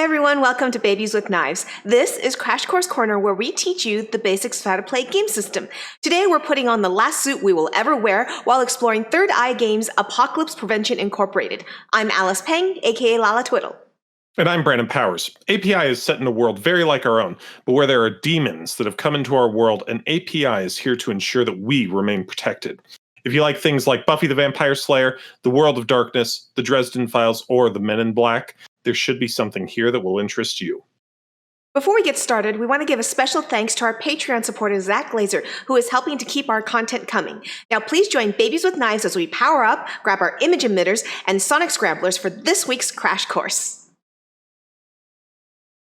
Hi everyone, welcome to Babies with Knives. This is Crash Course Corner where we teach you the basics of how to play a game system. Today we're putting on the last suit we will ever wear while exploring Third Eye Games' Apocalypse Prevention Incorporated. I'm Alice Peng, aka Lala Twiddle. And I'm Brandon Powers. API is set in a world very like our own, but where there are demons that have come into our world, and API is here to ensure that we remain protected. If you like things like Buffy the Vampire Slayer, The World of Darkness, The Dresden Files, or The Men in Black, there should be something here that will interest you. Before we get started, we want to give a special thanks to our Patreon supporter, Zach Glazer, who is helping to keep our content coming. Now please join Babies with Knives as we power up, grab our image emitters, and sonic scramblers for this week's Crash Course.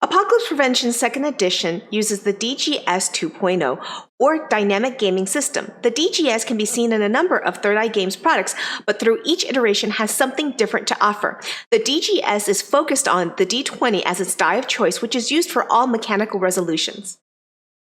Apocalypse Prevention 2nd Edition uses the DGS 2.0, or Dynamic Gaming System. The DGS can be seen in a number of Third Eye Games products, but through each iteration has something different to offer. The DGS is focused on the D20 as its die of choice, which is used for all mechanical resolutions.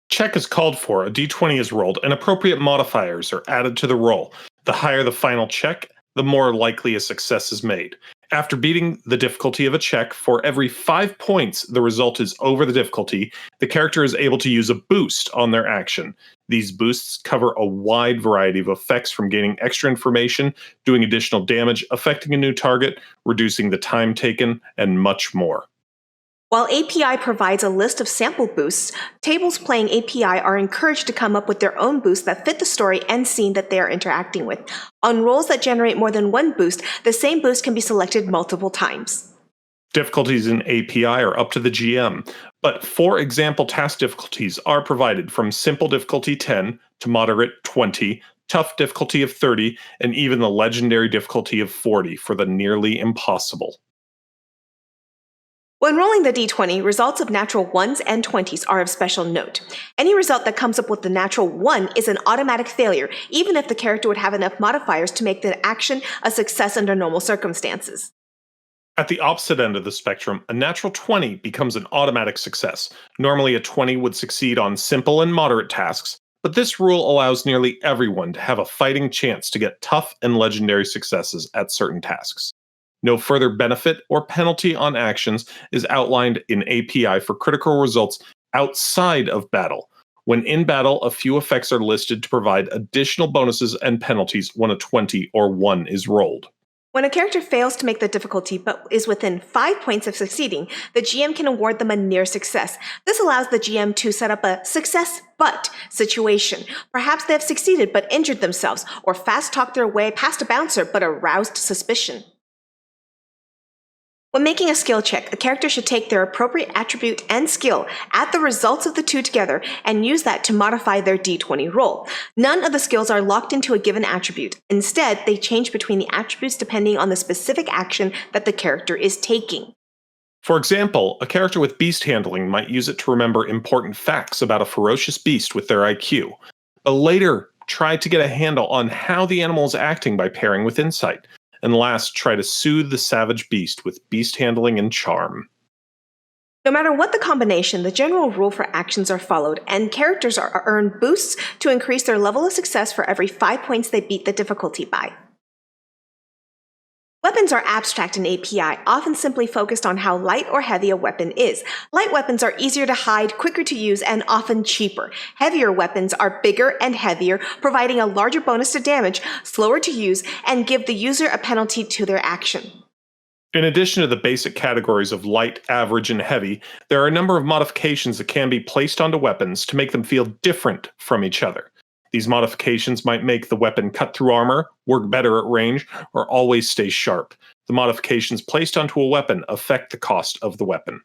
Check is called for, a D20 is rolled, and appropriate modifiers are added to the roll. The higher the final check, the more likely a success is made. After beating the difficulty of a check, for every 5 points the result is over the difficulty, the character is able to use a boost on their action. These boosts cover a wide variety of effects, from gaining extra information, doing additional damage, affecting a new target, reducing the time taken, and much more. While API provides a list of sample boosts, tables playing API are encouraged to come up with their own boosts that fit the story and scene that they are interacting with. On rolls that generate more than one boost, the same boost can be selected multiple times. Difficulties in API are up to the GM, but 4 example task difficulties are provided, from simple difficulty 10 to moderate 20, tough difficulty of 30, and even the legendary difficulty of 40 for the nearly impossible. When rolling the D20, results of natural 1s and 20s are of special note. Any result that comes up with the natural 1 is an automatic failure, even if the character would have enough modifiers to make the action a success under normal circumstances. At the opposite end of the spectrum, a natural 20 becomes an automatic success. Normally a 20 would succeed on simple and moderate tasks, but this rule allows nearly everyone to have a fighting chance to get tough and legendary successes at certain tasks. No further benefit or penalty on actions is outlined in API for critical results outside of battle. When in battle, a few effects are listed to provide additional bonuses and penalties when a 20 or 1 is rolled. When a character fails to make the difficulty but is within 5 points of succeeding, the GM can award them a near success. This allows the GM to set up a success but situation. Perhaps they have succeeded but injured themselves, or fast talked their way past a bouncer but aroused suspicion. When making a skill check, a character should take their appropriate attribute and skill, add the results of the two together, and use that to modify their D20 roll. None of the skills are locked into a given attribute. Instead, they change between the attributes depending on the specific action that the character is taking. For example, a character with beast handling might use it to remember important facts about a ferocious beast with their IQ, but later try to get a handle on how the animal is acting by pairing with insight. And last, try to soothe the savage beast with beast handling and charm. No matter what the combination, the general rule for actions are followed, and characters are earned boosts to increase their level of success for every 5 points they beat the difficulty by. Weapons are abstract in API, often simply focused on how light or heavy a weapon is. Light weapons are easier to hide, quicker to use, and often cheaper. Heavier weapons are bigger and heavier, providing a larger bonus to damage, slower to use, and give the user a penalty to their action. In addition to the basic categories of light, average, and heavy, there are a number of modifications that can be placed onto weapons to make them feel different from each other. These modifications might make the weapon cut through armor, work better at range, or always stay sharp. The modifications placed onto a weapon affect the cost of the weapon.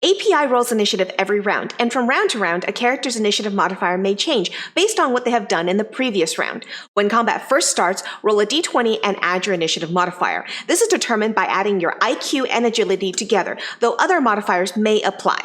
API rolls initiative every round, and from round to round, a character's initiative modifier may change based on what they have done in the previous round. When combat first starts, roll a d20 and add your initiative modifier. This is determined by adding your IQ and agility together, though other modifiers may apply.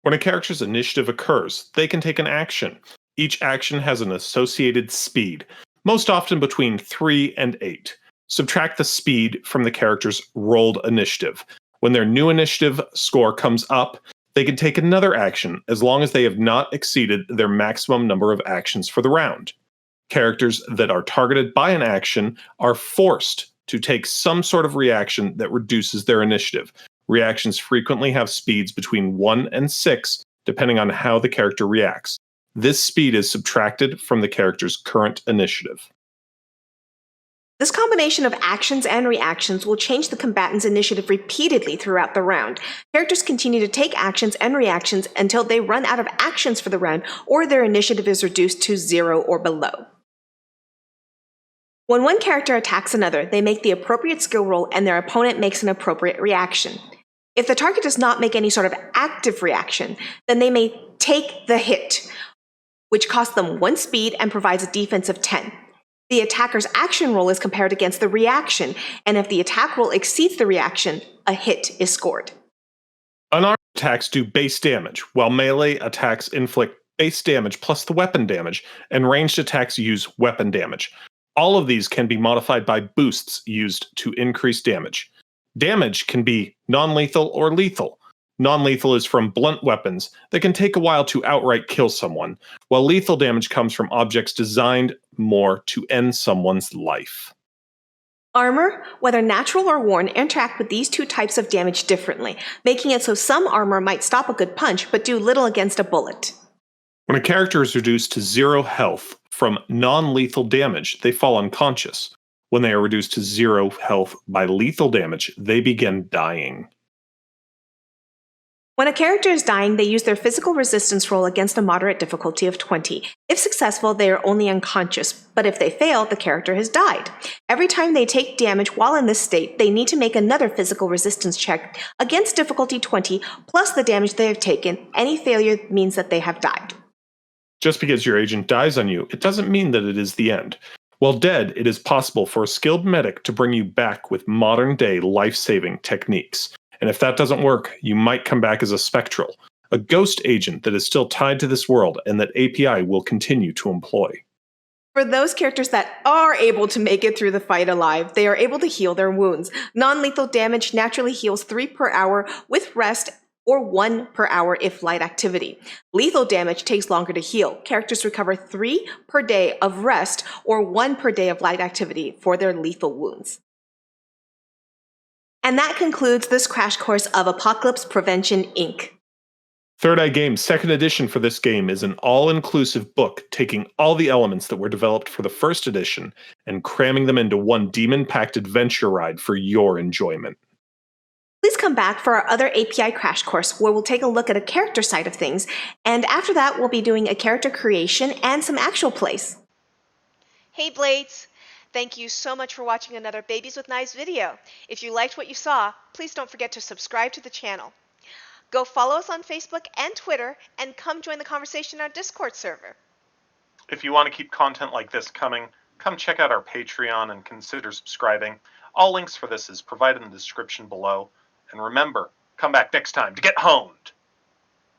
When a character's initiative occurs, they can take an action. Each action has an associated speed, most often between 3 and 8. Subtract the speed from the character's rolled initiative. When their new initiative score comes up, they can take another action as long as they have not exceeded their maximum number of actions for the round. Characters that are targeted by an action are forced to take some sort of reaction that reduces their initiative. Reactions frequently have speeds between 1 and 6, depending on how the character reacts. This speed is subtracted from the character's current initiative. This combination of actions and reactions will change the combatant's initiative repeatedly throughout the round. Characters continue to take actions and reactions until they run out of actions for the round or their initiative is reduced to 0 or below. When one character attacks another, they make the appropriate skill roll and their opponent makes an appropriate reaction. If the target does not make any sort of active reaction, then they may take the hit, which costs them 1 speed and provides a defense of 10. The attacker's action roll is compared against the reaction, and if the attack roll exceeds the reaction, a hit is scored. Unarmed attacks do base damage, while melee attacks inflict base damage plus the weapon damage, and ranged attacks use weapon damage. All of these can be modified by boosts used to increase damage. Damage can be non-lethal or lethal. Non-lethal is from blunt weapons that can take a while to outright kill someone, while lethal damage comes from objects designed more to end someone's life. Armor, whether natural or worn, interact with these two types of damage differently, making it so some armor might stop a good punch but do little against a bullet. When a character is reduced to 0 health from non-lethal damage, they fall unconscious. When they are reduced to 0 health by lethal damage, they begin dying. When a character is dying, they use their physical resistance roll against a moderate difficulty of 20. If successful, they are only unconscious, but if they fail, the character has died. Every time they take damage while in this state, they need to make another physical resistance check against difficulty 20 plus the damage they have taken. Any failure means that they have died. Just because your agent dies on you, it doesn't mean that it is the end. While dead, it is possible for a skilled medic to bring you back with modern-day life-saving techniques. And if that doesn't work, you might come back as a spectral, a ghost agent that is still tied to this world and that API will continue to employ. For those characters that are able to make it through the fight alive, they are able to heal their wounds. Non-lethal damage naturally heals 3 per hour with rest or 1 per hour if light activity. Lethal damage takes longer to heal. Characters recover 3 per day of rest or 1 per day of light activity for their lethal wounds. And that concludes this crash course of Apocalypse Prevention, Inc. Third Eye Game's second edition for this game is an all-inclusive book taking all the elements that were developed for the first edition and cramming them into one demon-packed adventure ride for your enjoyment. Please come back for our other API crash course where we'll take a look at a character side of things, and after that we'll be doing a character creation and some actual plays. Hey Blades! Thank you so much for watching another Babies with Knives video. If you liked what you saw, please don't forget to subscribe to the channel. Go follow us on Facebook and Twitter, and come join the conversation in our Discord server. If you want to keep content like this coming, come check out our Patreon and consider subscribing. All links for this is provided in the description below. And remember, come back next time to get honed!